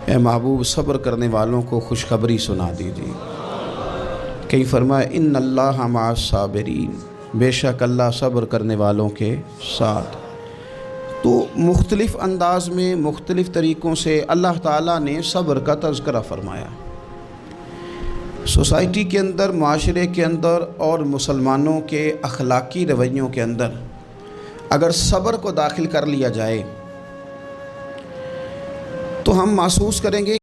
ए महबूब सब्र करने वालों को खुशखबरी सुना दीजिए। कहीं फरमाया इन्नल्लाह मअस साबिरीन, बेशक अल्लाह सब्र करने वालों के साथ। तो मुख्तलिफ़ अंदाज़ में मुख्तलिफ़ तरीक़ों से अल्लाह ताला ने सब्र का तज़किरा फ़रमाया। सोसाइटी के अंदर, माशरे के अंदर और मुसलमानों के अखलाक़ी रवैयों के अंदर अगर सब्र को दाखिल कर लिया जाए तो हम महसूस करेंगे